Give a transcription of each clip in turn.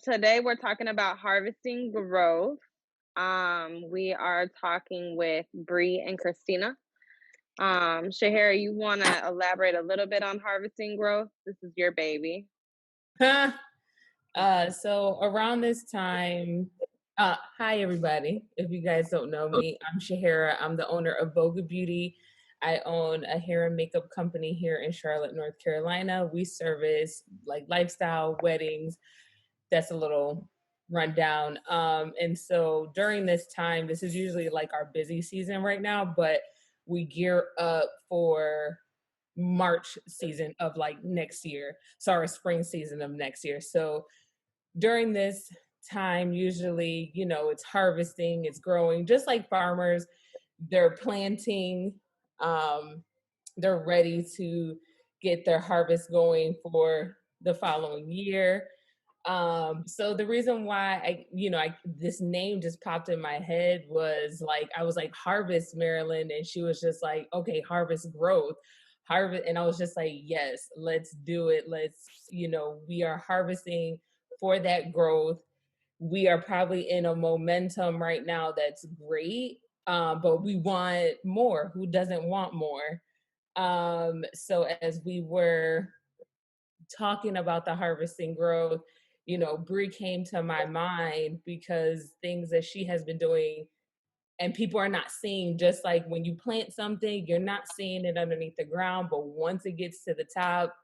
Today we're talking about harvesting growth. We are talking with Bre and Christina. Shahara, you want to elaborate a little bit on harvesting growth? This is your baby. So around this time, hi everybody. If you guys don't know me, I'm Shahara. I'm the owner of Vogue Beauty. I own a hair and makeup company here in Charlotte, North Carolina. We service like lifestyle weddings. That's a little rundown. And so during this time, this is usually like our busy season right now, but we gear up for March season of like next year. Sorry, spring season of next year. So during this time, usually, it's harvesting, it's growing, just like farmers, they're planting, um, they're ready to get their harvest going for the following year. So the reason why this name just popped in my head was like, I was like, Harvest Maryland, and she was just like, okay, harvest growth. Harvest, and I was just like, yes, let's do it. We are harvesting for that growth. We are probably in a momentum right now that's great, but we want more. Who doesn't want more? So as we were talking about the harvesting growth, Bre came to my mind because things that she has been doing and people are not seeing, just like when you plant something, you're not seeing it underneath the ground, but once it gets to the top,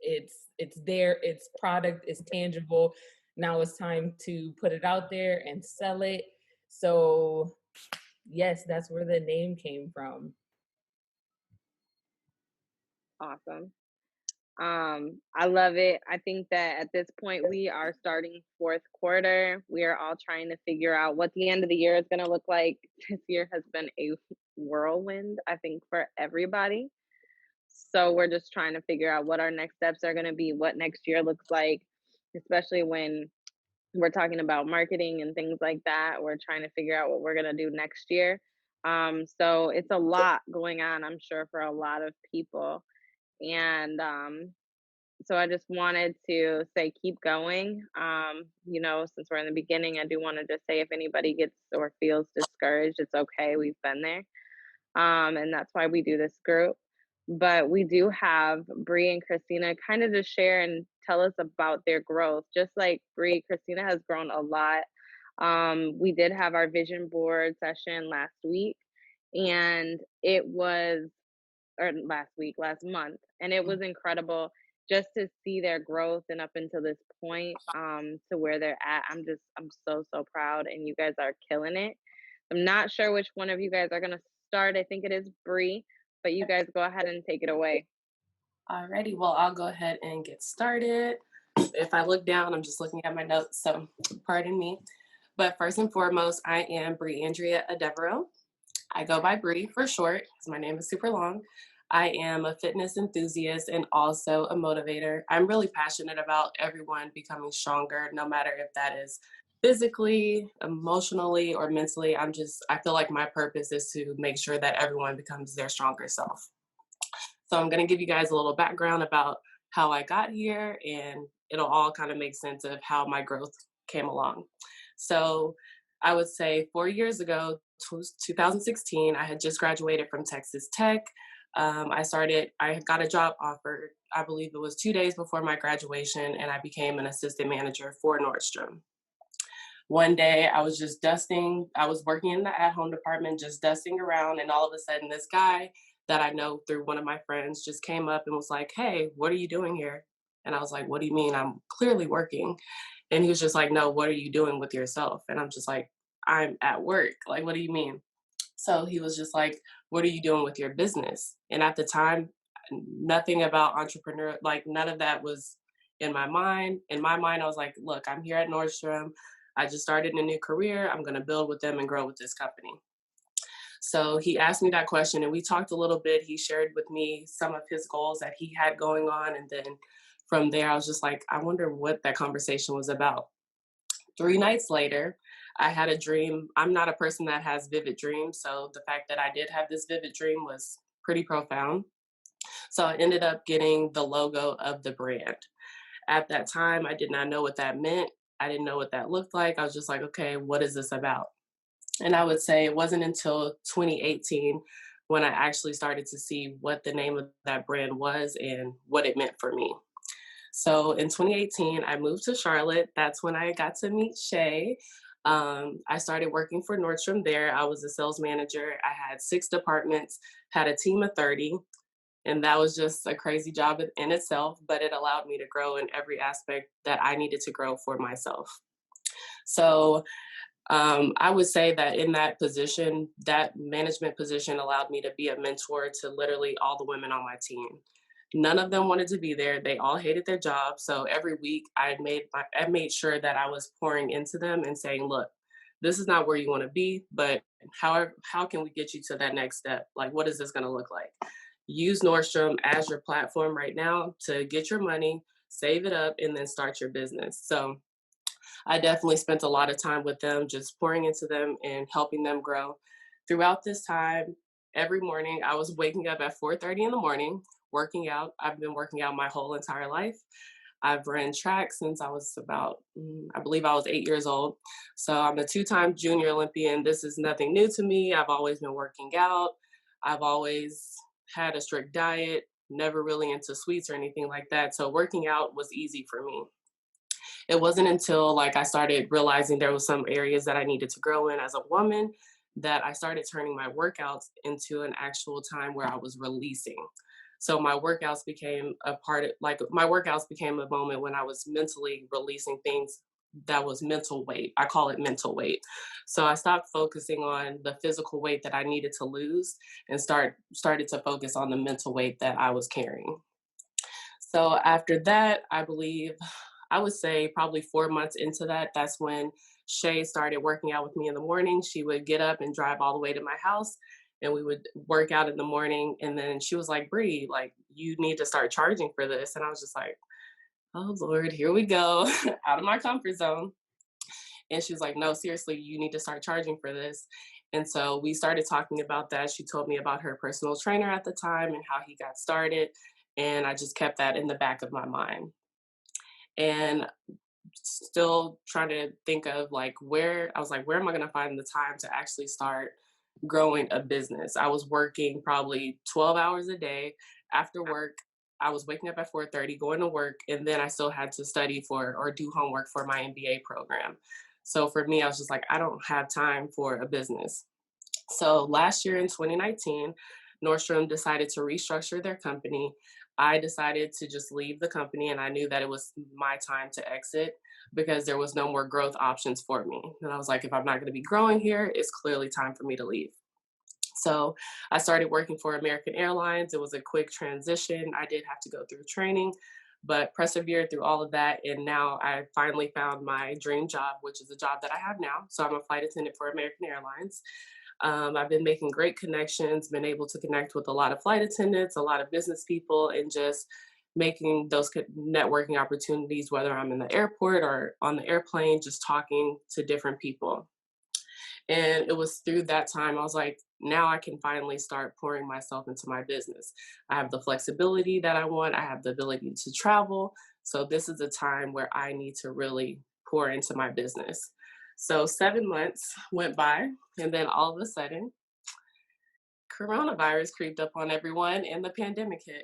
it's there, it's product, it's tangible. Now it's time to put it out there and sell it. So yes, that's where the name came from. Awesome. I love it. I think that at this point we are starting fourth quarter. We are all trying to figure out what the end of the year is going to look like. This year has been a whirlwind, I think, for everybody. So we're just trying to figure out what our next steps are going to be, what next year looks like, especially when we're talking about marketing and things like that. We're trying to figure out what we're going to do next year. So it's a lot going on, I'm sure, for a lot of people. And so I just wanted to say, keep going. Since we're in the beginning, I do want to just say if anybody gets or feels discouraged, it's okay. We've been there. And that's why we do this group. But we do have Bre and Christina kind of just share and tell us about their growth. Just like Bre, Christina has grown a lot. We did have our vision board session last week, and it was, or last month, and it was incredible just to see their growth and up until this point, to where they're at. I'm so proud, and you guys are killing it. I'm not sure which one of you guys are gonna start. I think it is Bre, but you guys go ahead and take it away. Alrighty, well, I'll go ahead and get started. If I look down, I'm just looking at my notes, so pardon me. But first and foremost, I am Breandrea Devereaux. I go by Bre for short, because my name is super long. I am a fitness enthusiast and also a motivator. I'm really passionate about everyone becoming stronger, no matter if that is physically, emotionally, or mentally. I feel like my purpose is to make sure that everyone becomes their stronger self. So I'm going to give you guys a little background about how I got here, and it'll all kind of make sense of how my growth came along. So I would say 4 years ago, 2016, I had just graduated from Texas Tech. I got a job offer, I believe it was 2 days before my graduation, and I became an assistant manager for Nordstrom. One day I was just dusting, I was working in the at-home department, just dusting around, and all of a sudden this guy that I know through one of my friends just came up and was like, "Hey, what are you doing here?" And I was like, "What do you mean? I'm clearly working." And he was just like, "No, what are you doing with yourself?" And I'm just like, "I'm at work. Like, what do you mean?" So he was just like, "What are you doing with your business?" And at the time, nothing about entrepreneur, like none of that was in my mind. In my mind, I was like, "Look, I'm here at Nordstrom. I just started a new career. I'm going to build with them and grow with this company." So he asked me that question and we talked a little bit. He shared with me some of his goals that he had going on. And then from there, I was just like, I wonder what that conversation was about. 3 nights later, I had a dream. I'm not a person that has vivid dreams. So the fact that I did have this vivid dream was pretty profound. So I ended up getting the logo of the brand. At that time, I did not know what that meant. I didn't know what that looked like. I was just like, okay, what is this about? And I would say it wasn't until 2018 when I actually started to see what the name of that brand was and what it meant for me. So in 2018, I moved to Charlotte. That's when I got to meet Shay. I started working for Nordstrom there. I was a sales manager. I had 6 departments, had a team of 30, and that was just a crazy job in itself, but it allowed me to grow in every aspect that I needed to grow for myself. So I would say that in that position, that management position allowed me to be a mentor to literally all the women on my team. None of them wanted to be there. They all hated their job. So every week I made sure that I was pouring into them and saying, look, this is not where you want to be, but how can we get you to that next step? Like, what is this going to look like? Use Nordstrom as your platform right now to get your money, save it up, and then start your business. So I definitely spent a lot of time with them, just pouring into them and helping them grow. Throughout this time, every morning I was waking up at 4:30 in the morning, working out. I've been working out my whole entire life. I've ran track since I was about, I believe I was 8 years old. So I'm a 2-time junior Olympian. This is nothing new to me. I've always been working out. I've always had a strict diet, never really into sweets or anything like that. So working out was easy for me. It wasn't until like I started realizing there was some areas that I needed to grow in as a woman that I started turning my workouts into an actual time where I was releasing. So my workouts became my workouts became a moment when I was mentally releasing things that was mental weight. I call it mental weight. So I stopped focusing on the physical weight that I needed to lose and started to focus on the mental weight that I was carrying. So after that, I would say probably 4 months into that, that's when Shay started working out with me in the morning. She would get up and drive all the way to my house and we would work out in the morning. And then she was like, Bre, like, you need to start charging for this. And I was just like, oh Lord, here we go, out of my comfort zone. And she was like, no, seriously, you need to start charging for this. And so we started talking about that. She told me about her personal trainer at the time and how he got started. And I just kept that in the back of my mind. And still trying to think of like where am I going to find the time to actually start growing a business? I was working probably 12 hours a day. After work, I was waking up at 4:30, going to work, and then I still had to study for or do homework for my MBA program. So for me, I was just like, I don't have time for a business. So last year in 2019, Nordstrom decided to restructure their company. I decided to just leave the company and I knew that it was my time to exit because there was no more growth options for me. And I was like, if I'm not going to be growing here, it's clearly time for me to leave. So I started working for American Airlines. It was a quick transition. I did have to go through training, but persevered through all of that. And now I finally found my dream job, which is a job that I have now. So I'm a flight attendant for American Airlines. I've been making great connections, been able to connect with a lot of flight attendants, a lot of business people, and just making those networking opportunities, whether I'm in the airport or on the airplane, just talking to different people. And it was through that time, I was like, now I can finally start pouring myself into my business. I have the flexibility that I want, I have the ability to travel. So this is a time where I need to really pour into my business. So 7 months went by, and then all of a sudden, coronavirus creeped up on everyone and the pandemic hit.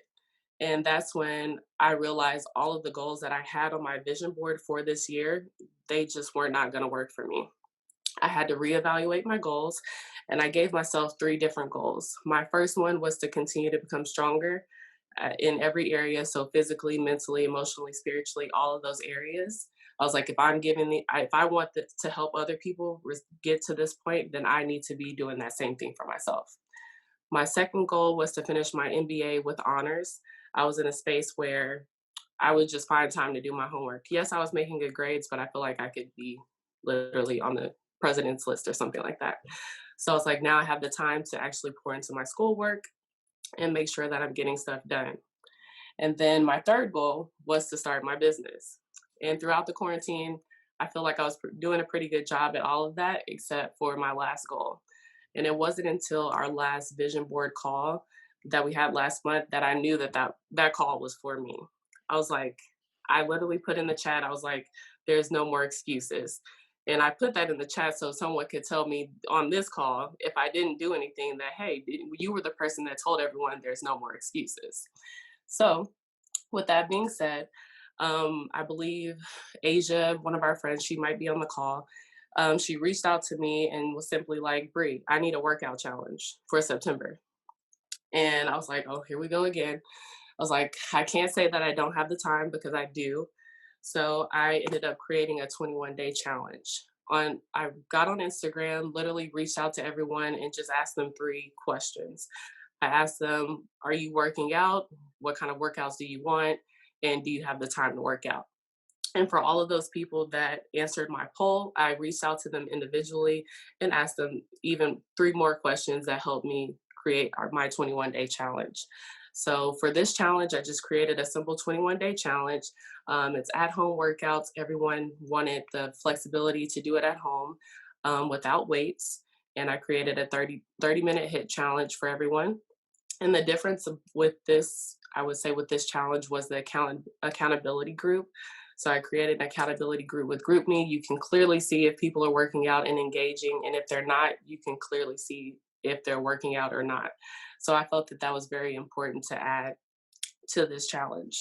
And that's when I realized all of the goals that I had on my vision board for this year, they just were not going to work for me. I had to reevaluate my goals, and I gave myself 3 different goals. My first one was to continue to become stronger in every area, so physically, mentally, emotionally, spiritually, all of those areas. I was like, if I want to help other people get to this point, then I need to be doing that same thing for myself. My second goal was to finish my MBA with honors. I was in a space where I would just find time to do my homework. Yes, I was making good grades, but I feel like I could be literally on the president's list or something like that. So I was like, now I have the time to actually pour into my schoolwork and make sure that I'm getting stuff done. And then my third goal was to start my business. And throughout the quarantine, I feel like I was doing a pretty good job at all of that, except for my last goal. And it wasn't until our last vision board call that we had last month that I knew that call was for me. I was like, I literally put in the chat, I was like, there's no more excuses. And I put that in the chat so someone could tell me on this call, if I didn't do anything, that, hey, you were the person that told everyone there's no more excuses. So with that being said, I believe Asia, one of our friends, she might be on the call. She reached out to me and was simply like, Bre, I need a workout challenge for September. And I was like, oh, here we go again. I was like, I can't say that I don't have the time because I do. So I ended up creating a 21-day challenge. I got on Instagram, literally reached out to everyone and just asked them 3 questions. I asked them, are you working out? What kind of workouts do you want? And do you have the time to work out? And for all of those people that answered my poll, I reached out to them individually and asked them even 3 more questions that helped me create my 21-day challenge. So for this challenge, I just created a simple 21-day challenge. It's at-home workouts. Everyone wanted the flexibility to do it at home without weights. And I created a 30-minute HIIT challenge for everyone. And the difference with this, I would say, with this challenge was the accountability group. So I created an accountability group with GroupMe. You can clearly see if people are working out and engaging, and if they're not, you can clearly see if they're working out or not. So I felt that that was very important to add to this challenge.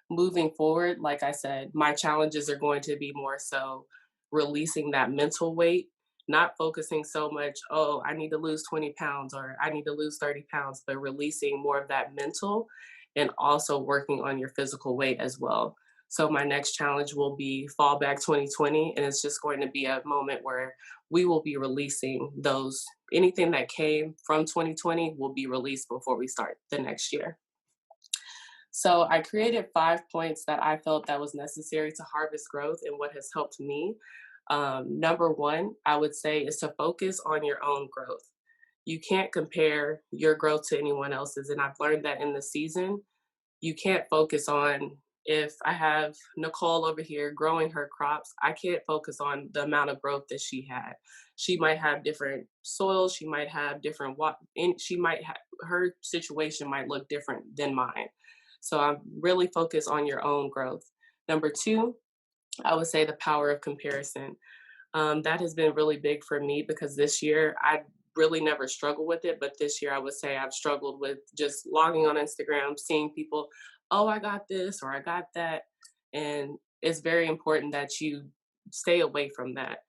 Moving forward, like I said, my challenges are going to be more so releasing that mental weight, not focusing so much, oh, I need to lose 20 pounds or I need to lose 30 pounds, but releasing more of that mental and also working on your physical weight as well. So my next challenge will be Fall Back 2020, and it's just going to be a moment where we will be releasing those, anything that came from 2020 will be released before we start the next year. So I created 5 points that I felt that was necessary to harvest growth and what has helped me. Number 1, I would say, is to focus on your own growth. You can't compare your growth to anyone else's. And I've learned that in the season, you can't focus on, if I have Nicole over here growing her crops, I can't focus on the amount of growth that she had. She might have different soil, she might have different her situation might look different than mine. So I'm really focused on your own growth. Number 2, I would say the power of comparison. That has been really big for me because this year I really never struggled with it, but this year I would say I've struggled with just logging on Instagram, seeing people, oh, I got this or I got that. And it's very important that you stay away from that.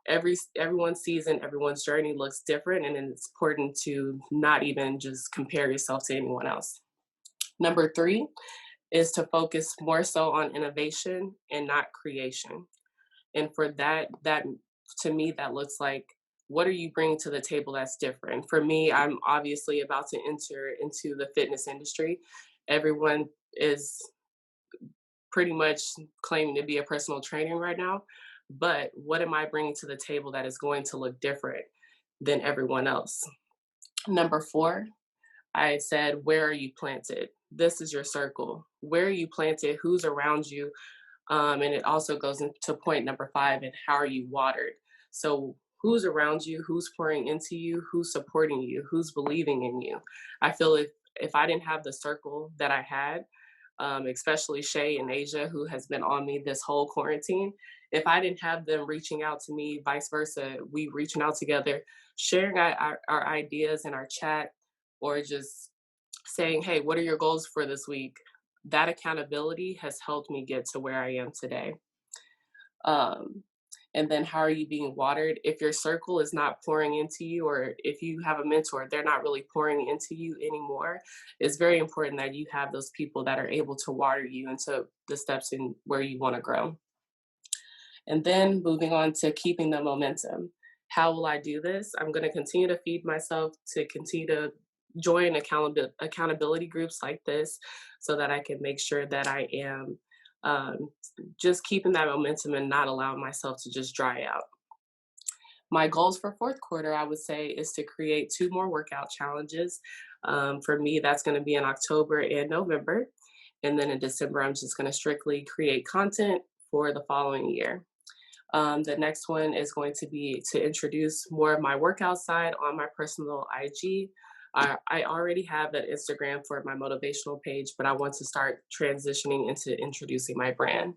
Everyone's season, everyone's journey looks different, and it's important to not even just compare yourself to anyone else. Number 3 is to focus more so on innovation and not creation. And for that to me, that looks like, what are you bringing to the table that's different? For me, I'm obviously about to enter into the fitness industry. Everyone is pretty much claiming to be a personal trainer right now. But what am I bringing to the table that is going to look different than everyone else? Number 4, I said, where are you planted? This is your circle. Where are you planted? Who's around you? And it also goes into point number 5, and how are you watered? So who's around you? Who's pouring into you? Who's supporting you? Who's believing in you? I feel if I didn't have the circle that I had, especially Shay and Asia, who has been on me this whole quarantine, if I didn't have them reaching out to me, vice versa, we reaching out together, sharing our ideas in our chat, or just saying, hey, what are your goals for this week? That accountability has helped me get to where I am today. And then how are you being watered? If your circle is not pouring into you, or if you have a mentor, they're not really pouring into you anymore, it's very important that you have those people that are able to water you into the steps in where you want to grow. And then moving on to keeping the momentum. How will I do this? I'm going to continue to feed myself, to continue to join accountability groups like this, so that I can make sure that I am just keeping that momentum and not allowing myself to just dry out. My goals for fourth quarter, I would say, is to create 2 more workout challenges. For me, that's going to be in October and November. And then in December, I'm just going to strictly create content for the following year. The next one is going to be to introduce more of my workout side on my personal IG. I already have an Instagram for my motivational page, but I want to start transitioning into introducing my brand.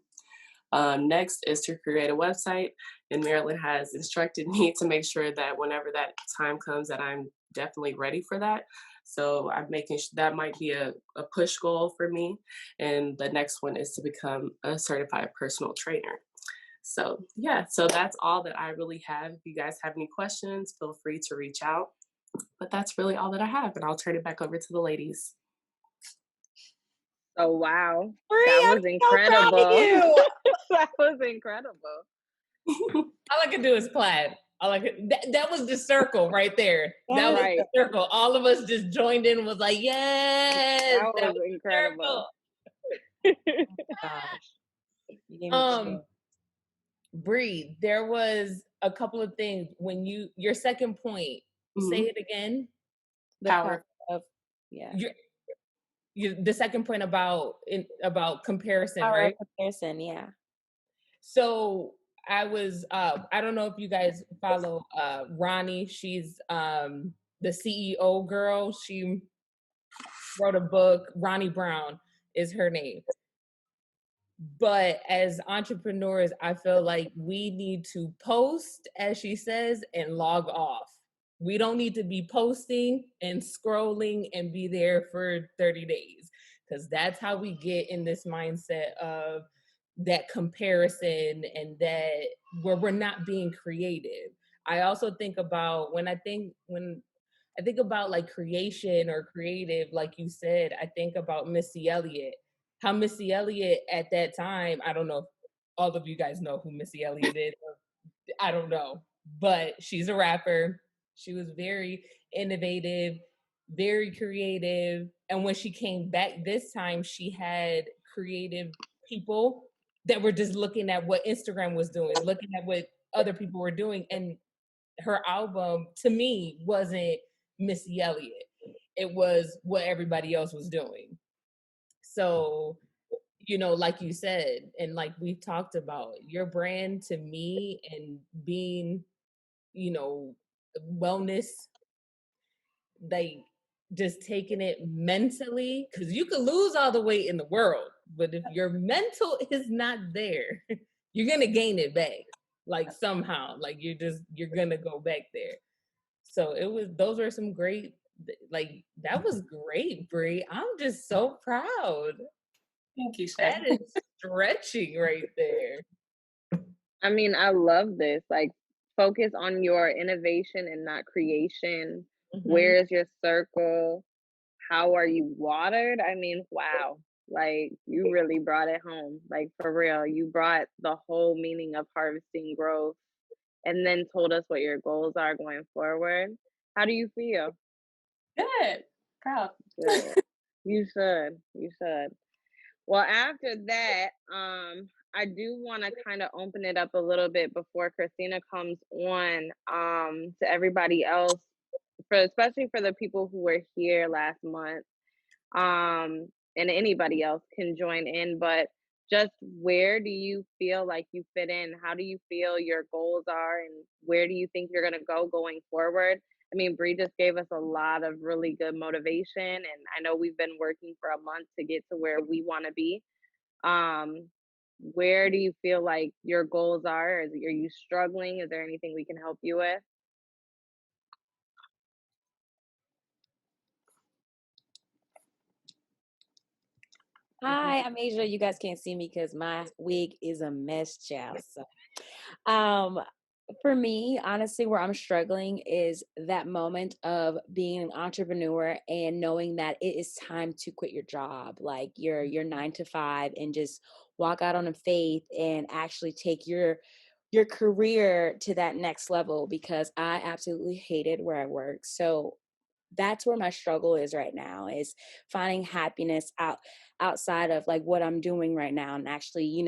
Next is to create a website, and Marilyn has instructed me to make sure that whenever that time comes that I'm definitely ready for that. So I'm making that might be a push goal for me. And the next one is to become a certified personal trainer. So yeah, so that's all that I really have. If you guys have any questions, feel free to reach out. But that's really all that I have, and I'll turn it back over to the ladies. Oh, wow. Bre, That I'm was so proud of incredible. you. That was incredible. All I could do is clap. That was the circle right there. That was Right. the circle. All of us just joined in and was like, yes, That that was was incredible. the circle. Gosh, you gave me chills. Bre, there was a couple of things when your second point, say it again. The Power. of yeah. The second point about comparison, Power right? of comparison, yeah. So I was I don't know if you guys follow Ronnie. She's the CEO girl. She wrote a book. Ronnie Brown is her name. But as entrepreneurs, I feel like we need to post, as she says, and log off. We don't need to be posting and scrolling and be there for 30 days because that's how we get in this mindset of that comparison and that where we're not being creative. I also think about when I think about like creation or creative, like you said, I think about Missy Elliott. How Missy Elliott at that time, I don't know if all of you guys know who Missy Elliott is. I don't know, but she's a rapper. She was very innovative, very creative. And when she came back this time, she had creative people that were just looking at what Instagram was doing, looking at what other people were doing. And her album, to me, wasn't Missy Elliott. It was what everybody else was doing. So, like you said, and like we talked about, your brand to me and being, wellness, like just taking it mentally, because you could lose all the weight in the world, but if your mental is not there, you're gonna gain it back, like somehow, like you're gonna go back there. So those were some great, like that was great, Bre. I'm just so proud. Thank you, Shay. That is stretching right there. I mean, I love this. Like, focus on your innovation and not creation. Where is your circle? How are you watered? I mean, wow. Like, you really brought it home. Like, for real. You brought the whole meaning of harvesting growth and then told us what your goals are going forward. How do you feel? Good. Proud. Good. You should. You should. Well, after that, I do want to kind of open it up a little bit before Christina comes on, to everybody else, especially for the people who were here last month, and anybody else can join in. But just where do you feel like you fit in? How do you feel your goals are, and where do you think you're gonna go going forward? I mean, Bre just gave us a lot of really good motivation, and I know we've been working for a month to get to where we want to be. um, where do you feel like your goals are? Are you struggling? Is there anything we can help you with? Hi, I'm Asia. You guys can't see me because my wig is a mess, child. So, um, for me, honestly, where I'm struggling is that moment of being an entrepreneur and knowing that it is time to quit your job, like your 9 to 5, and just walk out on a faith and actually take your career to that next level, because I absolutely hated where I work. So that's where my struggle is right now, is finding happiness outside of like what I'm doing right now, and actually,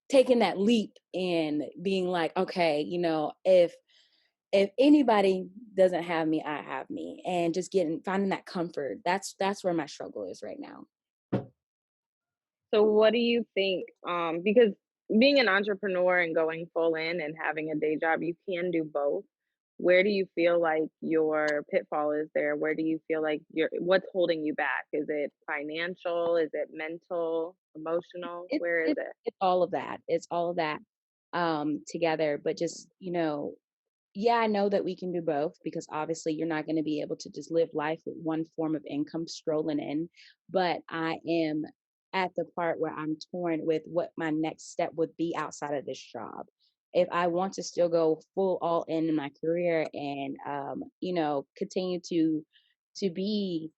taking that leap and being like, okay, if anybody doesn't have me, I have me, and just finding that comfort. That's where my struggle is right now. So what do you think? Because being an entrepreneur and going full in and having a day job, you can do both. where do you feel like your pitfall is there? Where do you feel like what's holding you back? Is it financial? Is it mental, emotional? It's Where is it's it? it's all of that. It's all of that together. But just, yeah, I know that we can do both because obviously you're not going to be able to just live life with one form of income strolling in. But I am at the part where I'm torn with what my next step would be outside of this job. If I want to still go full all in my career and continue to be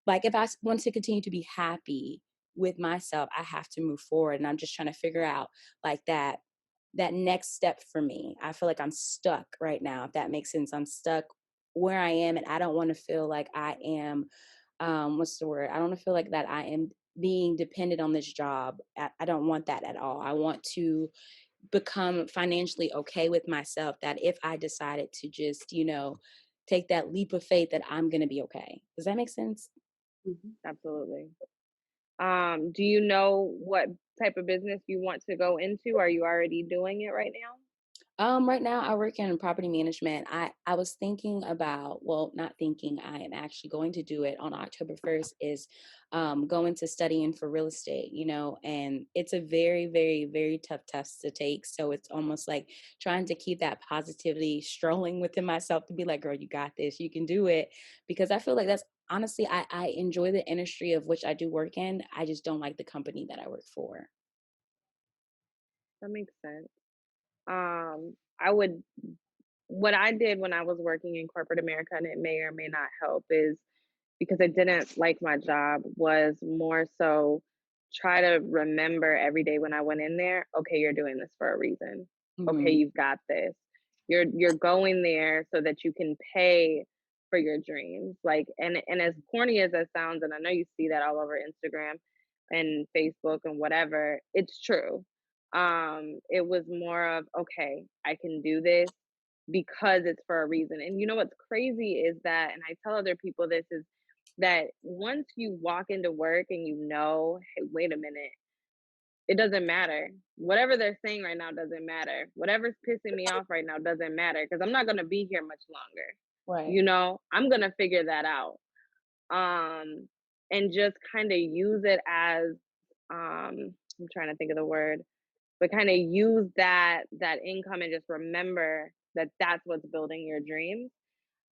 like if want to continue to be happy with myself, I have to move forward. And I'm just trying to figure out like that next step for me. I feel like I'm stuck right now, if that makes sense. I'm stuck where I am and I don't want to feel like I am what's the word? I don't want to feel like that I am being dependent on this job. I don't want that at all. I want to become financially okay with myself that if I decided to just, take that leap of faith that I'm going to be okay. Does that make sense? Mhm. Absolutely. Do you know what type of business you want to go into? Are you already doing it right now? Right now I work in property management. I was thinking about, well, not thinking, I am actually going to do it on October 1st is going to studying for real estate, and it's a very, very, very tough test to take. So it's almost like trying to keep that positivity strolling within myself to be like, girl, you got this, you can do it. Because I feel like that's honestly, I enjoy the industry of which I do work in. I just don't like the company that I work for. That makes sense. I would what I did when I was working in corporate America, and it may or may not help, is because I didn't like my job, was more so try to remember every day when I went in there, okay, you're doing this for a reason. Okay, Hmm. you've got this. You're going there so that you can pay for your dreams. Like and as corny as that sounds, and I know you see that all over Instagram and Facebook and whatever, it's true. It was more of, okay, I can do this because it's for a reason. And you know what's crazy is that, and I tell other people this, is that once you walk into work and you know, hey, wait a minute, it doesn't matter. Whatever they're saying right now doesn't matter. Whatever's pissing me off right now doesn't matter because I'm not going to be here much longer. Right. I'm going to figure that out. Um, and just kind of use it as, I'm trying to think of the word, but kind of use that income and just remember that that's what's building your dreams.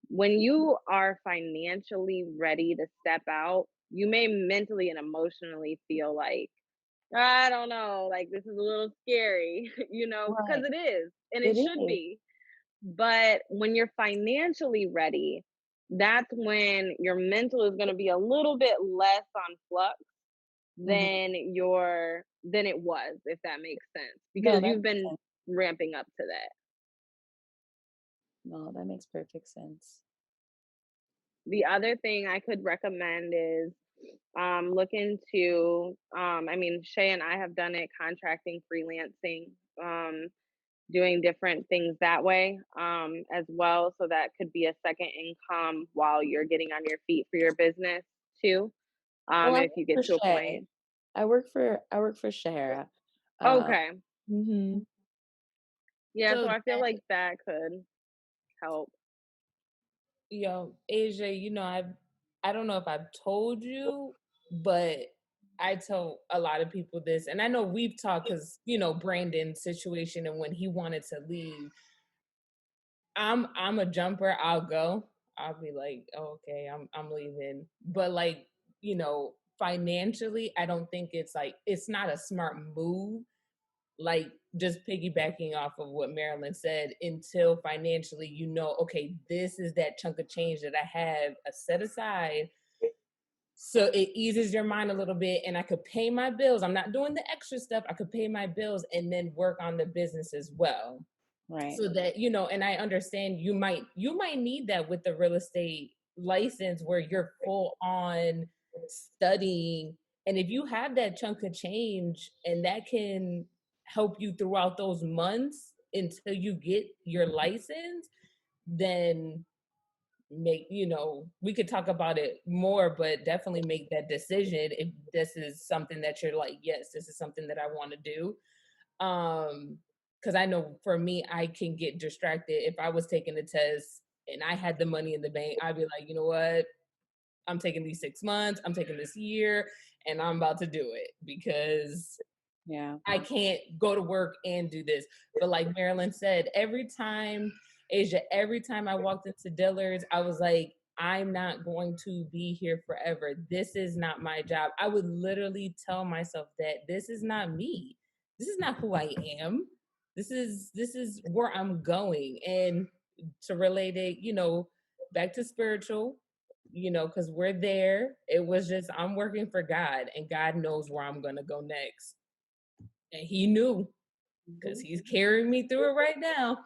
When you are financially ready to step out, you may mentally and emotionally feel like, I don't know, like this is a little scary, because Right. it is, and It it should is. be. But when you're financially ready, that's when your mental is going to be a little bit less on flux Mhm. than it was, if that makes sense, No, because that you've makes been sense. ramping up to that. No, that makes perfect sense. The other thing I could recommend is look into, I mean, Shay and I have done it, contracting, freelancing, um, doing different things that way, as well. So that could be a second income while you're getting on your feet for your business too. Well, I If work you for get to a Shay. point. I work for Shahara. Uh, Okay. mhm. Yeah, So so I feel like that could help. Asia, I don't know if I've told you, but I tell a lot of people this, and I know we've talked because Brandon's situation and when he wanted to leave. I'm a jumper. I'll go. I'll be like, oh, okay, I'm leaving. But like, financially, I don't think it's not a smart move. Like just piggybacking off of what Marilyn said, until financially, okay, this is that chunk of change that I have set aside. So it eases your mind a little bit, and I could pay my bills. I'm not doing the extra stuff. I could pay my bills and then work on the business as well, Right. so that and I understand you might need that with the real estate license where you're full on studying, and if you have that chunk of change and that can help you throughout those months until you get your license, then we could talk about it more, but definitely make that decision if this is something that you're like, yes, this is something that I want to do. um because I know for me, I can get distracted. If I was taking a test and I had the money in the bank, I'd be like, you know what? I'm taking these 6 months, I'm taking this year, and I'm about to do it because Yeah. I can't go to work and do this. But like Marilyn said, Asia, every time I walked into Dillard's, I was like, I'm not going to be here forever. This is not my job. I would literally tell myself that this is not me. This is not who I am. This is where I'm going. And to relate it, back to spiritual, because we're there. It was just I'm working for God, and God knows where I'm gonna go next. And he knew because he's carrying me through it right now.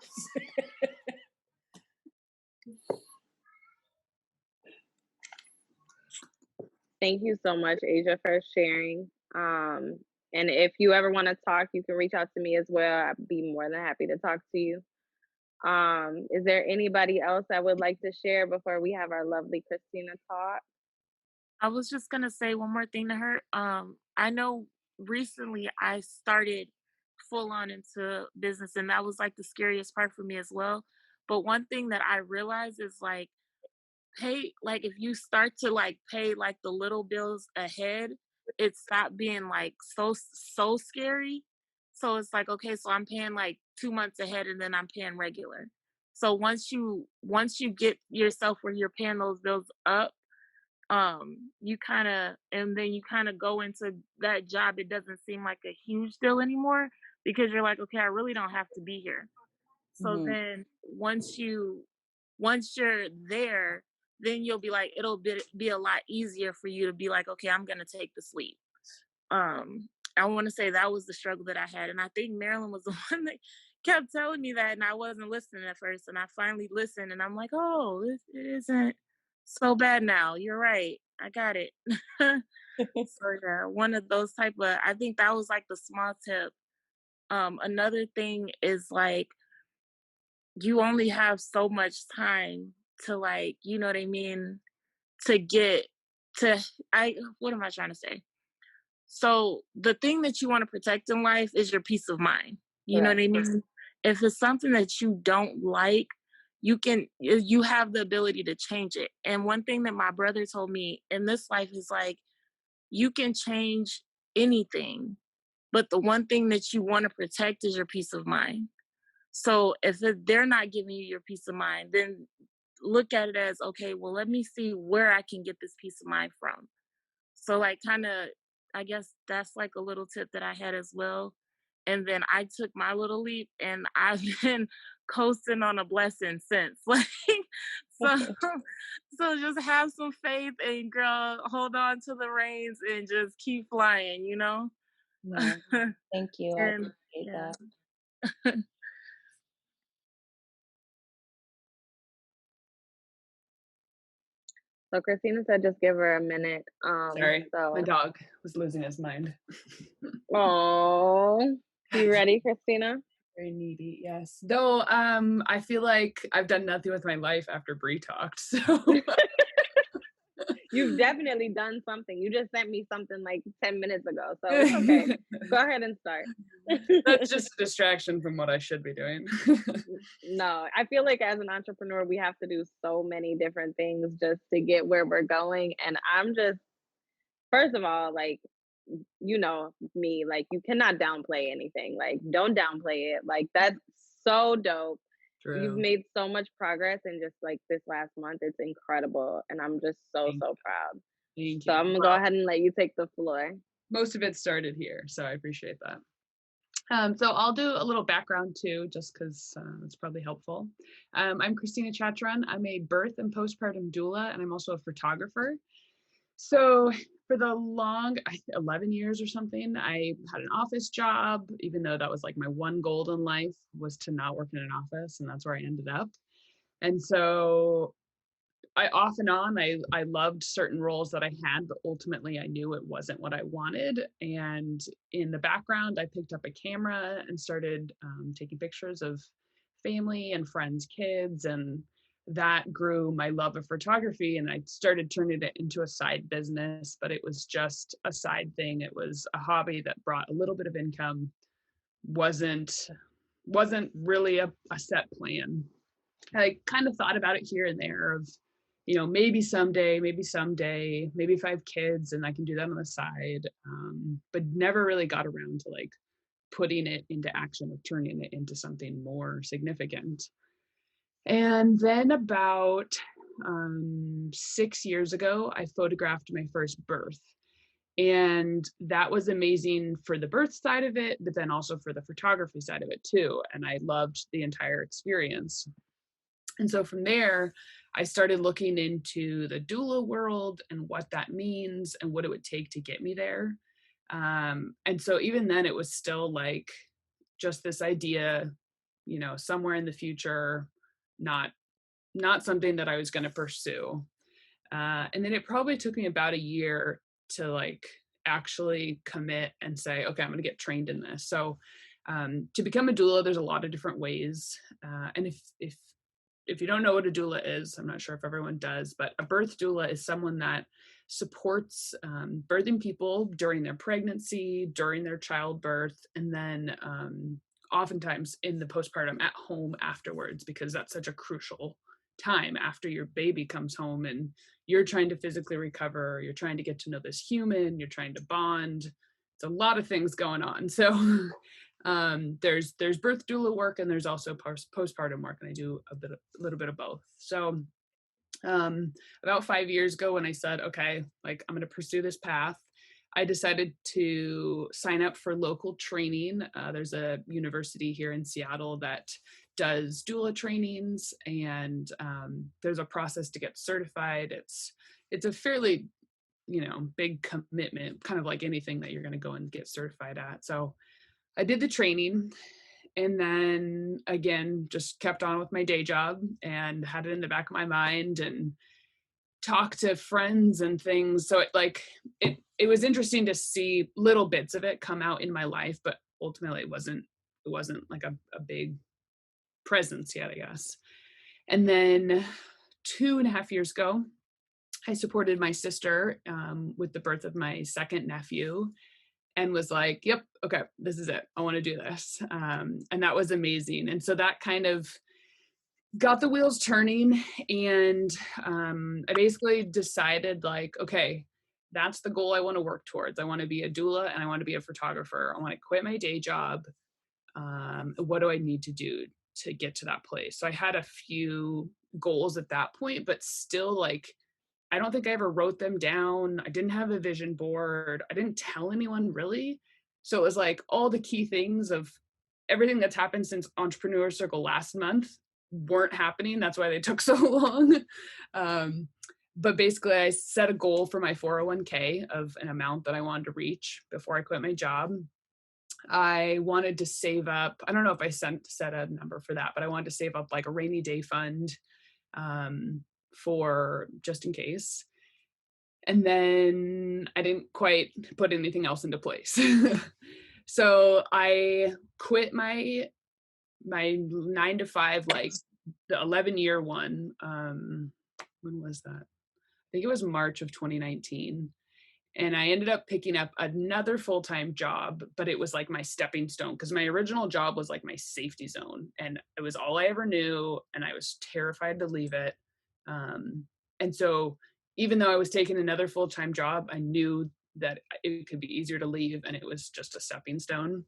Thank you so much, Asia, for sharing. And if you ever want to talk, you can reach out to me as well. I'd be more than happy to talk to you. Is there anybody else that would like to share before we have our lovely Christina talk? I was just gonna say one more thing to her. I know recently I started full on into business, and that was like the scariest part for me as well. But one thing that I realized is like if you start to like pay like the little bills ahead, it stopped being like so scary. So it's like, okay, so I'm paying like 2 months ahead and then I'm paying regular. So once you get yourself where you're paying those bills up, you kind of and then you kind of go into that job, it doesn't seem like a huge deal anymore because you're like, okay, I really don't have to be here. So Mhm. then once you're there, then you'll be like, it'll be a lot easier for you to be like, okay, I'm gonna take the sleep. um I want to say that was the struggle that I had, and I think Marilyn was the one that kept telling me that, and I wasn't listening at first, and I finally listened, and I'm like, oh, it isn't so bad now, you're right, I got it. So yeah, one of those type of, I think that was like the small tip. Another thing is like, you only have so much time to, like, you know what I mean, to get to, I what am I trying to say? So the thing that you want to protect in life is your peace of mind. You know what Correct. I mean? If it's something that you don't like, you have the ability to change it. And one thing that my brother told me in this life is like, you can change anything, but the one thing that you want to protect is your peace of mind. So if they're not giving you your peace of mind, then look at it as, okay, well, let me see where I can get this peace of mind from. So like kind of, I guess that's like a little tip that I had as well. And then I took my little leap and I've been coasting on a blessing since. Like, so so just have some faith and girl, hold on to the reins and just keep flying, you know? Yeah. Thank you. I And appreciate yeah. that. So Christina said just give her a minute. Sorry, my So dog was losing his mind. oh, you ready, Christina? Very needy, yes. Though, I feel like I've done nothing with my life after Bre talked, so. You've definitely done something. You just sent me something like 10 minutes ago. So it's okay. Go ahead and start. That's just a distraction from what I should be doing. No, I feel like as an entrepreneur, we have to do so many different things just to get where we're going. And I'm just, first of all, like, you know me, like, you cannot downplay anything. Like, don't downplay it. Like, that's so dope. You've True. made so much progress in just like this last month. It's incredible. And I'm just so, Thank so proud. Thank So you. I'm gonna go ahead and let you take the floor. Most of it started here, so I appreciate that. So I'll do a little background too, just because it's probably helpful. I'm Christina Chatron. I'm a birth and postpartum doula, and I'm also a photographer. So for the 11 years or something, I had an office job, even though that was like my one goal in life was to not work in an office, and that's where I ended up. And so off and on, I loved certain roles that I had, but ultimately I knew it wasn't what I wanted. And in the background, I picked up a camera and started taking pictures of family and friends' kids. And that grew my love of photography. And I started turning it into a side business, but it was just a side thing. It was a hobby that brought a little bit of income, wasn't wasn't really a set plan. I kind of thought about it here and there of, you know, maybe someday, maybe if I have kids and I can do that on the side, but never really got around to like putting it into action or turning it into something more significant. And then about 6 years ago, I photographed my first birth. And that was amazing for the birth side of it, but then also for the photography side of it too. And I loved the entire experience. And so from there, I started looking into the doula world and what that means and what it would take to get me there. And so even then, it was still like just this idea, you know, somewhere in the future, not something that I was going to pursue. And then it probably took me about a year to like actually commit and say, okay, I'm going to get trained in this. So to become a doula, there's a lot of different ways. And if you don't know what a doula is, I'm not sure if everyone does, but a birth doula is someone that supports birthing people during their pregnancy, during their childbirth, and then oftentimes in the postpartum at home afterwards, because that's such a crucial time after your baby comes home and you're trying to physically recover, you're trying to get to know this human, you're trying to bond. It's a lot of things going on. So there's birth doula work and there's also postpartum work, and I do a little bit of both. So about 5 years ago, when I said, okay, like I'm going to pursue this path, I decided to sign up for local training. There's a university here in Seattle that does doula trainings, and there's a process to get certified. It's a fairly, you know, big commitment, kind of like anything that you're going to go and get certified at. So I did the training, and then again, just kept on with my day job and had it in the back of my mind and talked to friends and things. So it was interesting to see little bits of it come out in my life, but ultimately it wasn't like a big presence yet, I guess. And then 2.5 years ago, I supported my sister with the birth of my second nephew, and was like, yep, okay, this is it. I want to do this. And that was amazing. And so that kind of got the wheels turning. And I basically decided like, okay, that's the goal I want to work towards. I want to be a doula and I want to be a photographer. I want to quit my day job. What do I need to do to get to that place? So I had a few goals at that point, but still like, I don't think I ever wrote them down. I didn't have a vision board. I didn't tell anyone really. So it was like all the key things of everything that's happened since Entrepreneur Circle last month weren't happening. That's why they took so long. But basically I set a goal for my 401k of an amount that I wanted to reach before I quit my job. I wanted to save up, I don't know if I set a number for that, but I wanted to save up like a rainy day fund for just in case. And then I didn't quite put anything else into place. So I quit my 9 to 5, like the 11-year one. When was that? I think it was March of 2019. And I ended up picking up another full-time job, but it was like my stepping stone, because my original job was like my safety zone and it was all I ever knew. And I was terrified to leave it. And so even though I was taking another full-time job, I knew that it could be easier to leave, and it was just a stepping stone.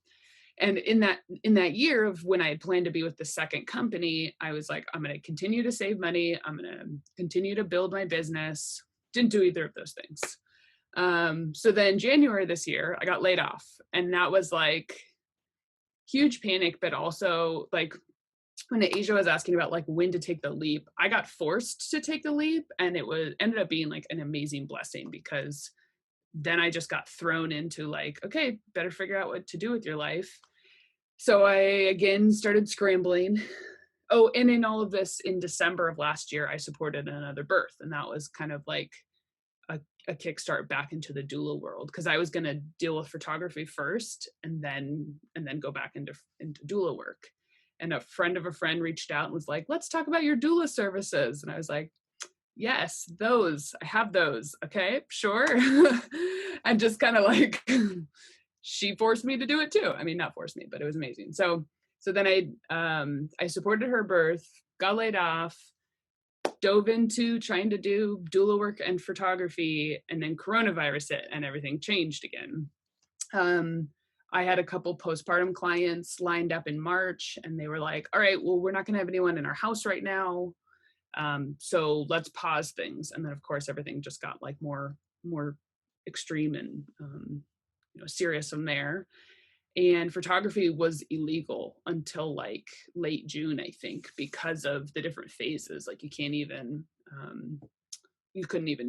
And in that year of when I had planned to be with the second company, I was like, I'm going to continue to save money. I'm going to continue to build my business. Didn't do either of those things. So then January this year, I got laid off, and that was like huge panic, but also like when Asia was asking about like when to take the leap, I got forced to take the leap, and it ended up being like an amazing blessing, because then I just got thrown into like, okay, better figure out what to do with your life. So I again started scrambling. Oh, and in all of this, in December of last year, I supported another birth, and that was kind of like a kickstart back into the doula world, because I was going to deal with photography first and then go back into doula work. And a friend of a friend reached out and was like, let's talk about your doula services. And I was like, yes, those, I have those. Okay, sure. And just kind of like, she forced me to do it too. I mean, not forced me, but it was amazing. So So then I supported her birth, got laid off, dove into trying to do doula work and photography, and then coronavirus hit and everything changed again. I had a couple postpartum clients lined up in March, and they were like, all right, well, we're not going to have anyone in our house right now. So let's pause things. And then of course, everything just got like more extreme and, serious from there. And photography was illegal until like late June, I think, because of the different phases. Like you couldn't even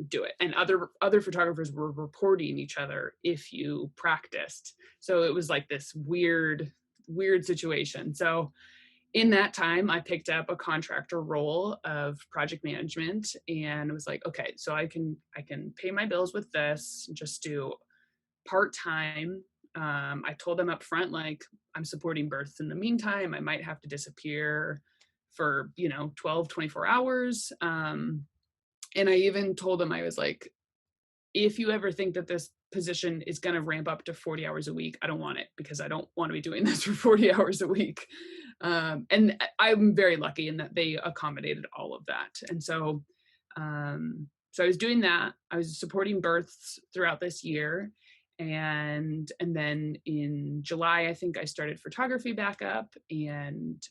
do it. And other photographers were reporting each other if you practiced. So it was like this weird situation. So in that time, I picked up a contractor role of project management and was like, okay, so I can pay my bills with this, just do part-time. I told them up front, like, I'm supporting births in the meantime. I might have to disappear for, 12, 24 hours. And I even told them, I was like, if you ever think that this position is going to ramp up to 40 hours a week, I don't want it, because I don't want to be doing this for 40 hours a week. And I'm very lucky in that they accommodated all of that. And so I was doing that. I was supporting births throughout this year. And then in July, I think I started photography back up, and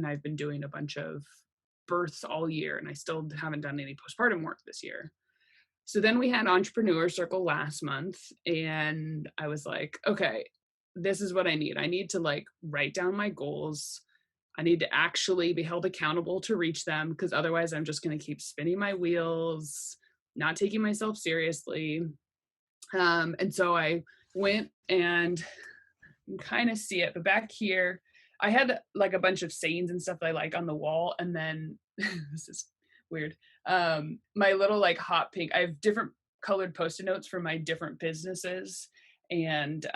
I've been doing a bunch of births all year, and I still haven't done any postpartum work this year. So then we had Entrepreneur Circle last month, and I was like, okay, this is what I need. I need to like write down my goals. I need to actually be held accountable to reach them, because otherwise I'm just going to keep spinning my wheels, not taking myself seriously. And so I went, and you can kind of see it, but back here, I had like a bunch of sayings and stuff that I like on the wall. And then this is weird. My little like hot pink, I have different colored Post-it notes for my different businesses, and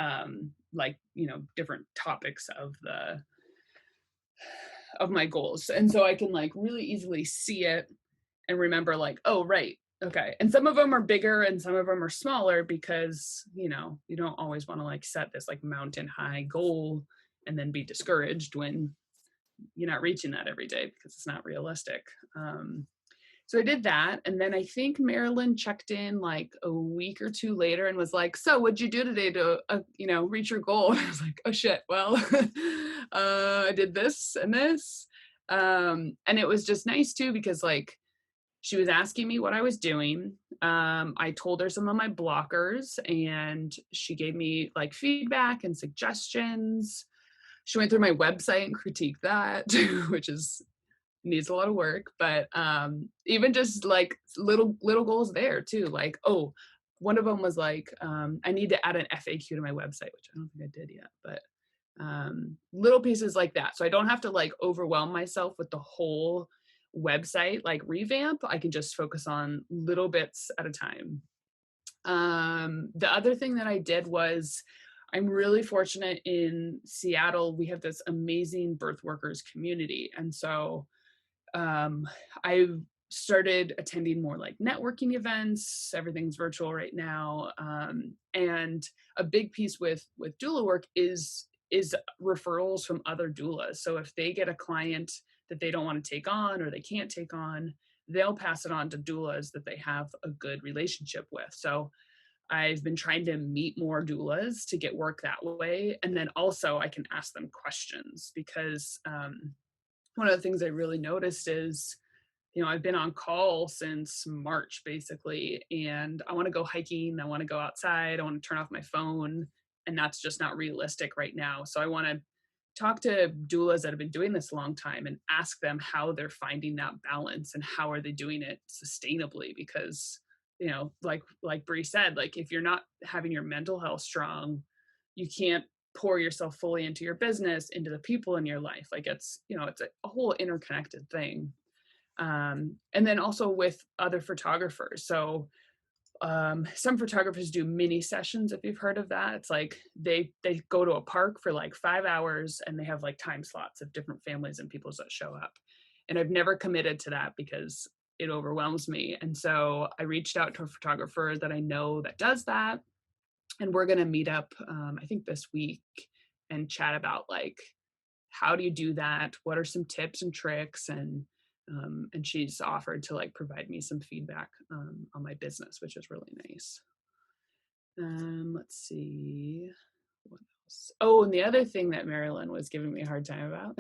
different topics of my goals. And so I can like really easily see it and remember like, oh, right. Okay. And some of them are bigger and some of them are smaller, because, you don't always want to like set this like mountain high goal and then be discouraged when you're not reaching that every day, because it's not realistic. So I did that. And then I think Marilyn checked in like a week or two later and was like, so what'd you do today to, reach your goal? And I was like, oh shit, well, I did this and this. And it was just nice too, because like, she was asking me what I was doing. I told her some of my blockers, and she gave me like feedback and suggestions. She went through my website and critiqued that, which needs a lot of work. But even just like little goals there too. Like, oh, one of them was like, I need to add an FAQ to my website, which I don't think I did yet, but little pieces like that. So I don't have to like overwhelm myself with the whole website like revamp. I can just focus on little bits at a time. The other thing that I did was, I'm really fortunate in Seattle. We have this amazing birth workers community. And so I've started attending more like networking events. Everything's virtual right now. And a big piece with doula work is referrals from other doulas. So if they get a client that they don't want to take on or they can't take on, they'll pass it on to doulas that they have a good relationship with. So I've been trying to meet more doulas to get work that way. And then also I can ask them questions, because one of the things I really noticed is, I've been on call since March basically, and I want to go hiking. I want to go outside. I want to turn off my phone, and that's just not realistic right now. So I want to talk to doulas that have been doing this a long time and ask them how they're finding that balance and how are they doing it sustainably, because like Bre said, like if you're not having your mental health strong, you can't pour yourself fully into your business, into the people in your life. Like it's a whole interconnected thing. And then also with other photographers. So some photographers do mini sessions, if you've heard of that. It's like they go to a park for like 5 hours, and they have like time slots of different families and people that show up. And I've never committed to that because it overwhelms me. And so I reached out to a photographer that I know that does that, and we're going to meet up I think this week and chat about like how do you do that? What are some tips and tricks? And she's offered to like provide me some feedback on my business, which is really nice. Let's see. What else? Oh, and the other thing that Marilyn was giving me a hard time about,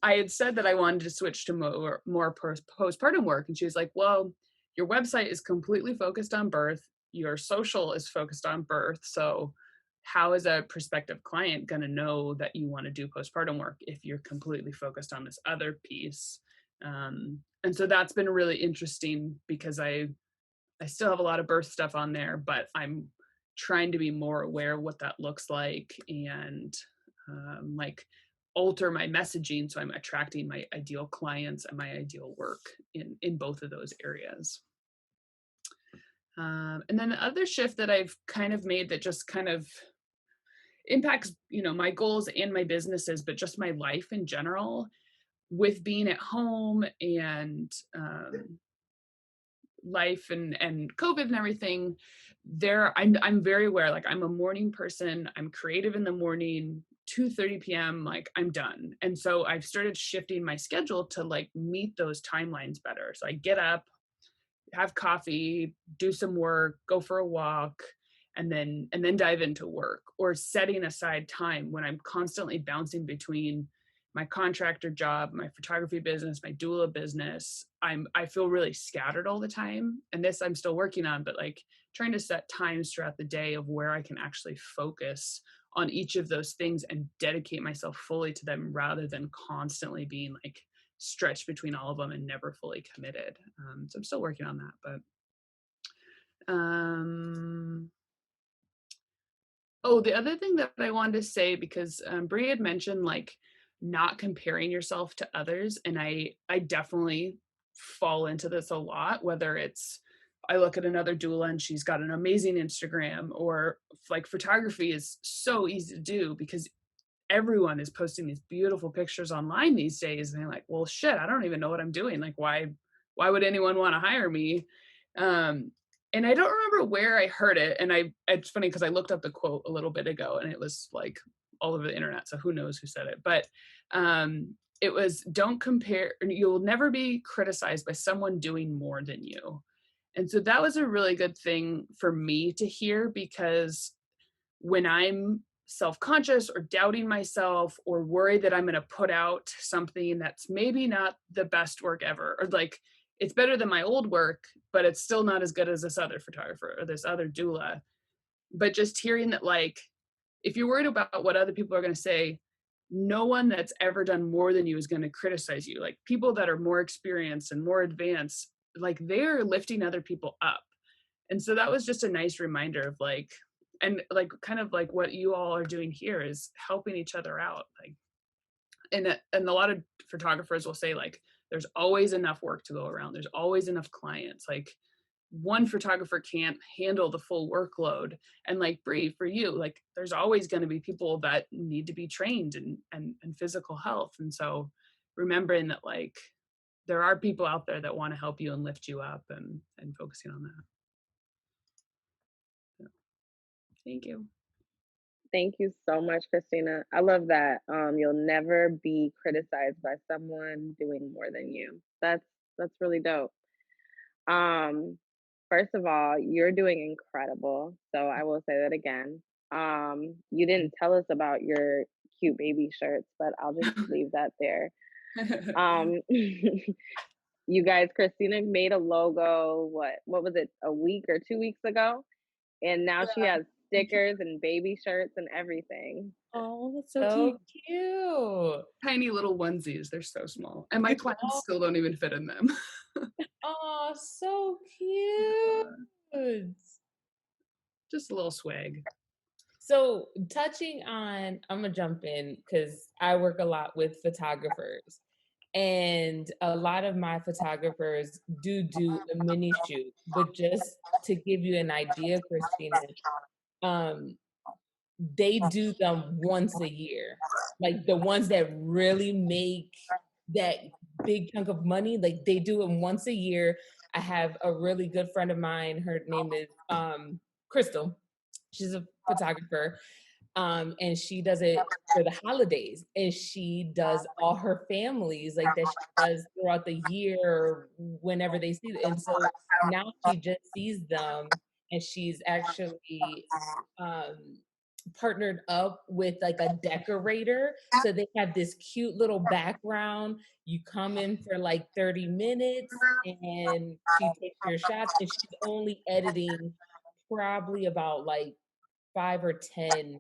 I had said that I wanted to switch to more postpartum work. And she was like, well, your website is completely focused on birth. Your social is focused on birth. So how is a prospective client going to know that you want to do postpartum work if you're completely focused on this other piece? And so that's been really interesting because I still have a lot of birth stuff on there, but I'm trying to be more aware of what that looks like and like alter my messaging so I'm attracting my ideal clients and my ideal work in both of those areas. And then the other shift that I've kind of made that just kind of impacts, you know, my goals and my businesses, but just my life in general, with being at home and life and COVID and everything, I'm very aware, like I'm a morning person, I'm creative in the morning, 2:30 p.m. like I'm done. And so I've started shifting my schedule to like meet those timelines better. So I get up, have coffee, do some work, go for a walk, and then dive into work, or setting aside time when I'm constantly bouncing between my contractor job, my photography business, my doula business. I feel really scattered all the time. And this I'm still working on, but like trying to set times throughout the day of where I can actually focus on each of those things and dedicate myself fully to them rather than constantly being like stretched between all of them and never fully committed. So I'm still working on that, but oh, the other thing that I wanted to say, because Bre had mentioned like not comparing yourself to others, and I definitely fall into this a lot, whether it's I look at another doula and she's got an amazing Instagram, or like photography is so easy to do because everyone is posting these beautiful pictures online these days, and they're like, well shit, I don't even know what I'm doing, like why would anyone want to hire me? And I don't remember where I heard it, and it's funny because I looked up the quote a little bit ago and it was like all over the internet, so who knows who said it, but it was, don't compare, you'll never be criticized by someone doing more than you. And so that was a really good thing for me to hear, because when I'm self-conscious or doubting myself or worried that I'm going to put out something that's maybe not the best work ever, or like it's better than my old work, but it's still not as good as this other photographer or this other doula. But just hearing that, like, if you're worried about what other people are going to say, no one that's ever done more than you is going to criticize you. Like people that are more experienced and more advanced, like they're lifting other people up. And so that was just a nice reminder of like, and like kind of like what you all are doing here is helping each other out. Like, and a lot of photographers will say like, there's always enough work to go around. There's always enough clients. Like one photographer can't handle the full workload. And like Bre, for you, like there's always going to be people that need to be trained and physical health. And so remembering that like there are people out there that want to help you and lift you up, and focusing on that. So, thank you. Thank you so much, Christina. I love that. You'll never be criticized by someone doing more than you. That's really dope. First of all, you're doing incredible. So I will say that again. You didn't tell us about your cute baby shirts, but I'll just leave that there. You guys, Christina made a logo, what was it, a week or 2 weeks ago? And now she has stickers and baby shirts and everything. Oh, that's so cute. Tiny little onesies. They're so small. And my clients still don't even fit in them. Oh, so cute. Just a little swag. So touching on, I'm gonna jump in because I work a lot with photographers, and a lot of my photographers do a mini shoot. But just to give you an idea, Christina, they do them once a year. Like the ones that really make that big chunk of money, like they do it once a year. I have a really good friend of mine. Her name is Crystal. She's a photographer. And she does it for the holidays, and she does all her families like that she does throughout the year whenever they see it. And so now she just sees them, and she's actually um partnered up with like a decorator, so they have this cute little background. You come in for like 30 minutes and she takes your shots, and she's only editing probably about like 5 or 10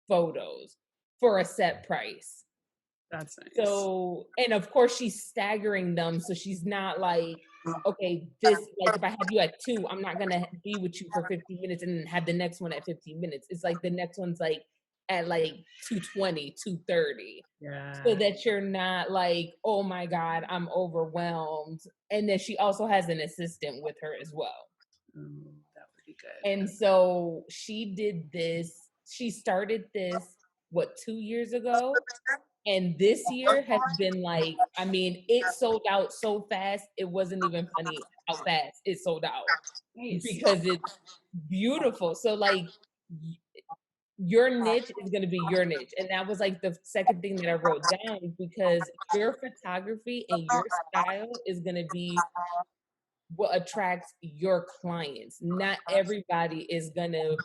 photos for a set price. That's nice. So, and of course she's staggering them, so she's not like, okay, this, like if I have you at 2, I'm not gonna be with you for 15 minutes and then have the next one at 15 minutes. It's like the next one's like at like 2:20, 2:30. Yeah. So that you're not like, oh my God, I'm overwhelmed. And then she also has an assistant with her as well. Oh, that would be good. And so she did this, she started this, what, 2 years ago? And this year has been like, I mean, it sold out so fast, it wasn't even funny how fast it sold out Nice. because it's beautiful. So like your niche is going to be your niche. And that was like the second thing that I wrote down, because your photography and your style is going to be what attracts your clients. Not everybody is going to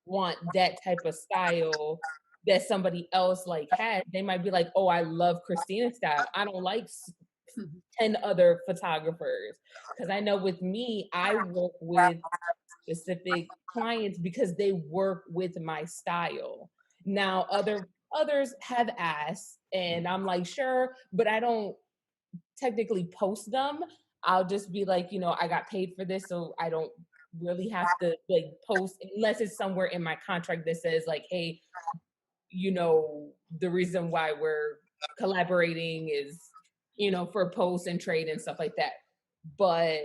want that type of style that somebody else like has. They might be like, oh, I love Christina's style. I don't like 10 other photographers. Because I know with me, I work with specific clients because they work with my style. Now, others have asked, and I'm like, sure, but I don't technically post them. I'll just be like, I got paid for this, so I don't really have to like post unless it's somewhere in my contract that says like, hey, the reason why we're collaborating is, for posts and trade and stuff like that. But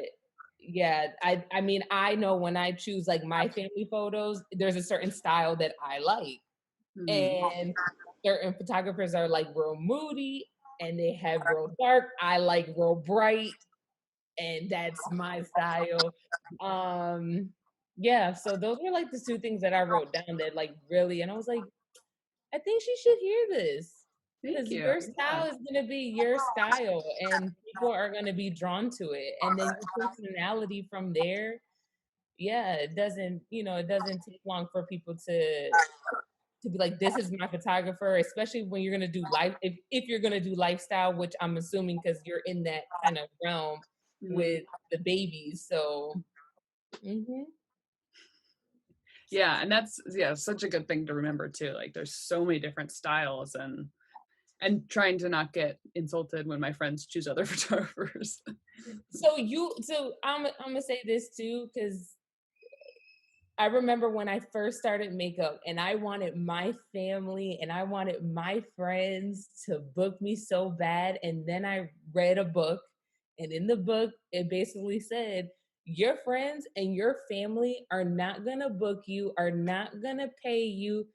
yeah, I mean, I know when I choose like my family photos, there's a certain style that I like. And certain photographers are like real moody and they have real dark. I like real bright, and that's my style. Yeah, so those were like the 2 things that I wrote down that like really, and I was like, I think she should hear this. Thank Because you. your style is gonna be your style, and people are gonna be drawn to it. And then your personality from there, yeah, it doesn't take long for people to be like, this is my photographer, especially when you're gonna do life, if you're gonna do lifestyle, which I'm assuming because you're in that kind of realm with the babies. So Yeah, and that's such a good thing to remember too. Like there's so many different styles, and trying to not get insulted when my friends choose other photographers. So I'm gonna say this too, because I remember when I first started makeup and I wanted my family and I wanted my friends to book me so bad. And then I read a book, and in the book, it basically said, your friends and your family are not going to book you, are not going to pay you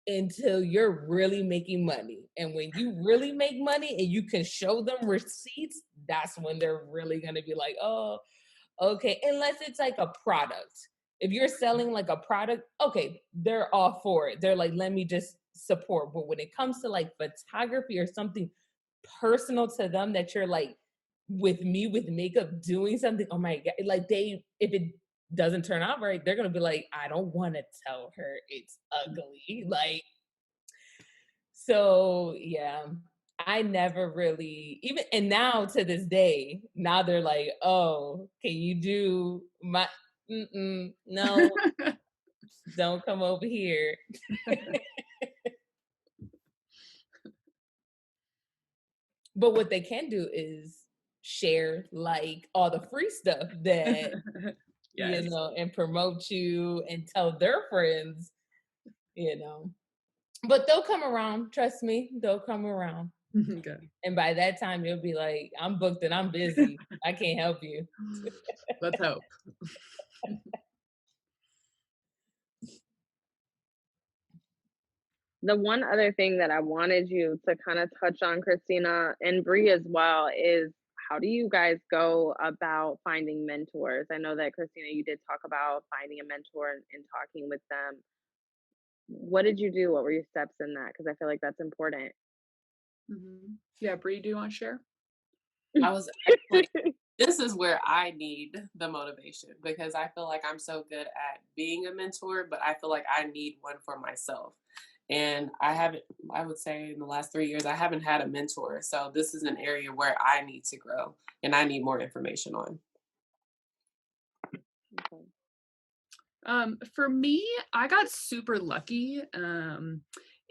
until you're really making money. And when you really make money and you can show them receipts, that's when they're really going to be like, oh, okay. Unless it's like a product. If you're selling like a product, okay, they're all for it. They're like, let me just support. But when it comes to like photography or something personal to them that you're like, with me with makeup doing something, oh my God, like if it doesn't turn out right, they're gonna be like, I don't want to tell her it's ugly. Like, so yeah, I never really even, and now to this day, now they're like, oh, can you do my no, don't come over here. But what they can do is share like all the free stuff that Yes. and promote you and tell their friends, But they'll come around, trust me, they'll come around. Good. And by that time you'll be like, I'm booked and I'm busy. I can't help you. Let's hope. The one other thing that I wanted you to kind of touch on, Christina, and Bre as well, is how do you guys go about finding mentors? I know that Christina, you did talk about finding a mentor and talking with them. what did you do? What were your steps in that? Because I feel like that's important. Yeah, Bre, do you want to share? I was actually, this is where I need the motivation because I feel like I'm so good at being a mentor, but I feel like I need one for myself. And I haven't, I would say in the last 3 years, I haven't had a mentor. So this is an area where I need to grow and I need more information on. Okay. For me, I got super lucky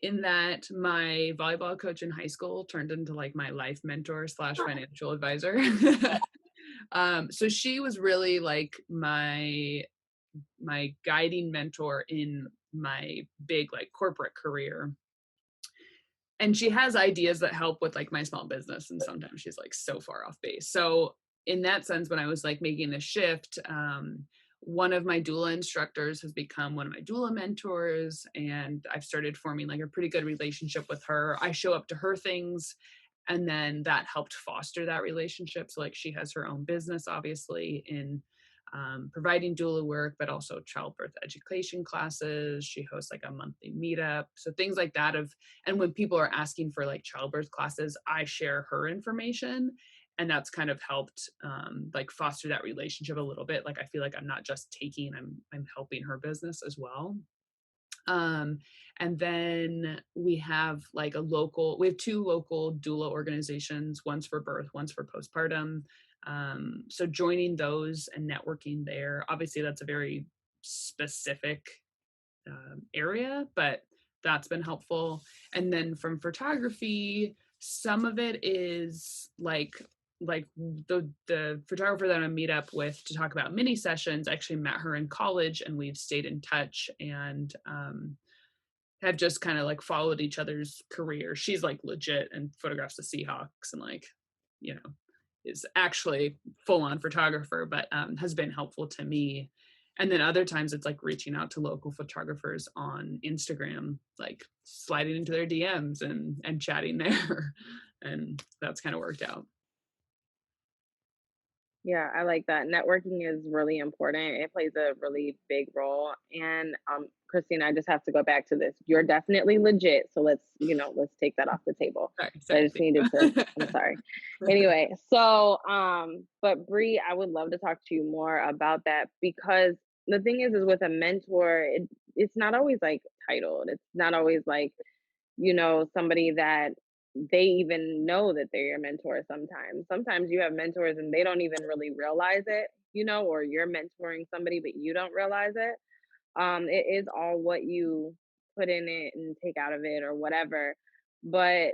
in that my volleyball coach in high school turned into like my life mentor / financial advisor. So she was really like my guiding mentor in my big like corporate career. And she has ideas that help with like my small business, and sometimes she's like so far off base. So in that sense, when I was like making the shift, one of my doula instructors has become one of my doula mentors, and I've started forming like a pretty good relationship with her. I show up to her things, and then that helped foster that relationship. So like she has her own business obviously in providing doula work, but also childbirth education classes. She hosts like a monthly meetup, so things like that. And when people are asking for like childbirth classes, I share her information, and that's kind of helped like foster that relationship a little bit. Like I feel like I'm not just taking, I'm helping her business as well. And then we have like we have 2 local doula organizations, one's for birth, one's for postpartum. So joining those and networking there, obviously that's a very specific area, but that's been helpful. And then from photography, some of it is like the photographer that I meet up with to talk about mini sessions. I actually met her in college and we've stayed in touch, and have just kind of like followed each other's career. She's like legit and photographs the Seahawks and like, you know, is actually full on photographer, but has been helpful to me. And then other times it's like reaching out to local photographers on Instagram, like sliding into their DMs and chatting there. And that's kind of worked out. Yeah, I like that. Networking is really important. It plays a really big role. And Christina, I just have to go back to this. You're definitely legit. So let's take that off the table. I Sorry. just needed to, I'm sorry. Anyway, so but Bre, I would love to talk to you more about that, because the thing is with a mentor, it's not always like titled. It's not always like, somebody that they even know that they're your mentor sometimes. Sometimes you have mentors and they don't even really realize it, or you're mentoring somebody, but you don't realize it. It is all what you put in it and take out of it or whatever. But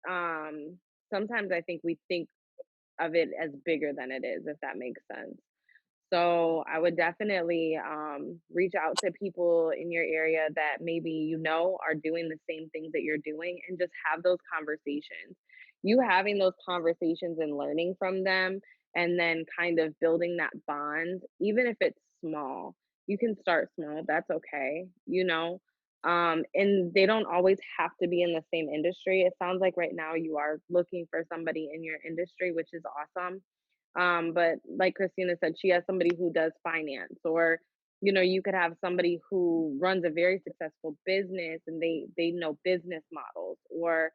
um, sometimes I think we think of it as bigger than it is, if that makes sense. So I would definitely reach out to people in your area that maybe are doing the same things that you're doing, and just have those conversations. You having those conversations and learning from them, and then kind of building that bond, even if it's small. You can start small. That's okay. And they don't always have to be in the same industry. It sounds like right now you are looking for somebody in your industry, which is awesome. But like Christina said, she has somebody who does finance, or you could have somebody who runs a very successful business and they know business models, or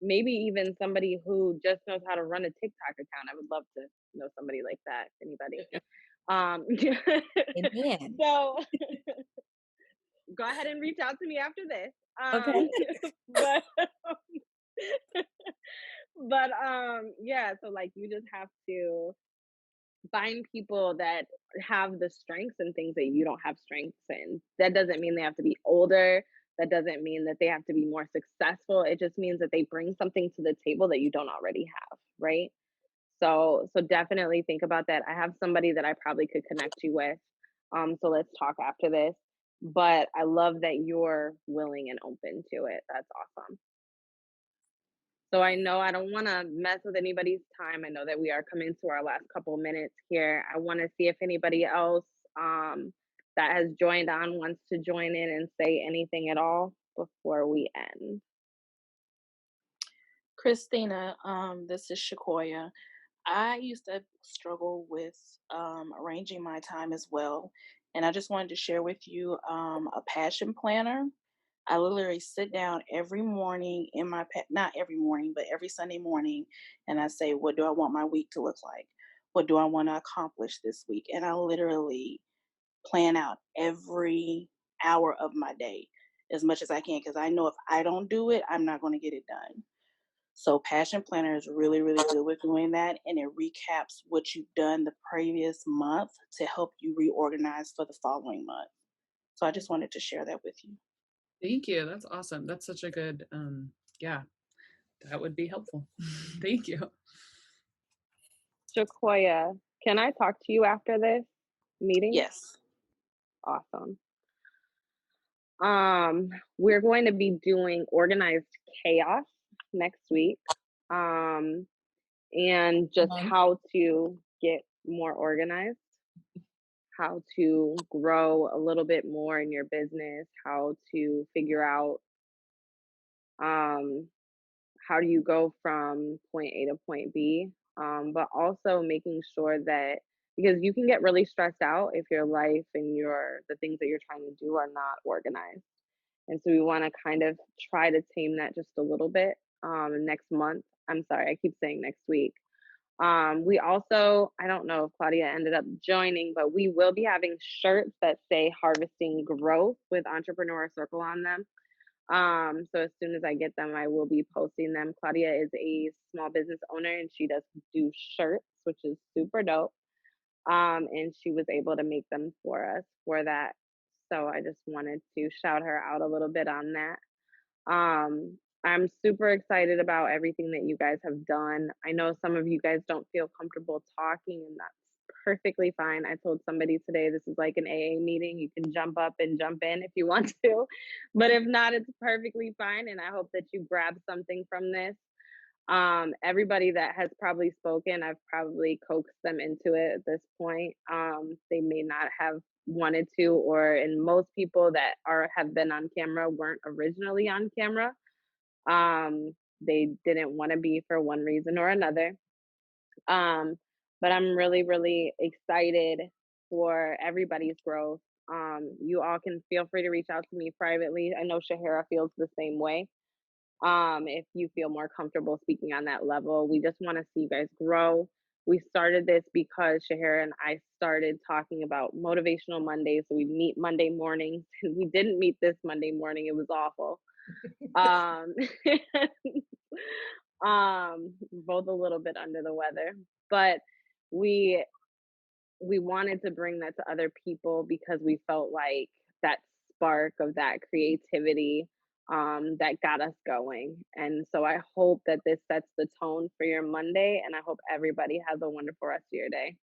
maybe even somebody who just knows how to run a TikTok account. I would love to know somebody like that, if anybody. Amen. So go ahead and reach out to me after this. Okay. But but yeah, so like you just have to find people that have the strengths and things that you don't have strengths in. That doesn't mean they have to be older. That doesn't mean that they have to be more successful. It just means that they bring something to the table that you don't already have, right? So definitely think about that. I have somebody that I probably could connect you with. So let's talk after this. But I love that you're willing and open to it. That's awesome. So I know I don't want to mess with anybody's time. I know that we are coming to our last couple minutes here. I want to see if anybody else that has joined on wants to join in and say anything at all before we end. Christina, this is Shakoya. I used to struggle with arranging my time as well. And I just wanted to share with you a passion planner I literally sit down every morning in my not every morning, but every Sunday morning, and I say, what do I want my week to look like? What do I want to accomplish this week? And I literally plan out every hour of my day as much as I can, because I know if I don't do it, I'm not going to get it done. So Passion Planner is really, really good with doing that, and it recaps what you've done the previous month to help you reorganize for the following month. So I just wanted to share that with you. Thank you. That's awesome. That's such a good, yeah, that would be helpful. Thank you. Shakoya, can I talk to you after this meeting? Yes. Awesome. We're going to be doing organized chaos next week. And just how to get more organized, how to grow a little bit more in your business, how to figure out um how do you go from point A to point B, but also making sure that because you can get really stressed out if your life and the things that you're trying to do are not organized. And so we want to kind of try to tame that just a little bit next month. I'm sorry, I keep saying next week. We also, I don't know if Claudia ended up joining, but we will be having shirts that say Harvesting Growth with Entrepreneur Circle on them. So as soon as I get them, I will be posting them. Claudia is a small business owner and she does do shirts, which is super dope. And she was able to make them for us for that. So I just wanted to shout her out a little bit on that. I'm super excited about everything that you guys have done. I know some of you guys don't feel comfortable talking, and that's perfectly fine. I told somebody today this is like an AA meeting. You can jump up and jump in if you want to, but if not, it's perfectly fine. And I hope that you grab something from this. Everybody that has probably spoken, I've probably coaxed them into it at this point. They may not have wanted to, or and most people that have been on camera weren't originally on camera. They didn't want to be for one reason or another. Um, but I'm really, really excited for everybody's growth. You all can feel free to reach out to me privately. I know Shahara feels the same way. If you feel more comfortable speaking on that level, we just want to see you guys grow. We started this because Shahara and I started talking about motivational Mondays. So we meet Monday mornings. We didn't meet this Monday morning. It was awful. Um, both a little bit under the weather, but we we wanted to bring that to other people because we felt like that spark of that creativity that got us going. And so I hope that this sets the tone for your Monday, and I hope everybody has a wonderful rest of your day.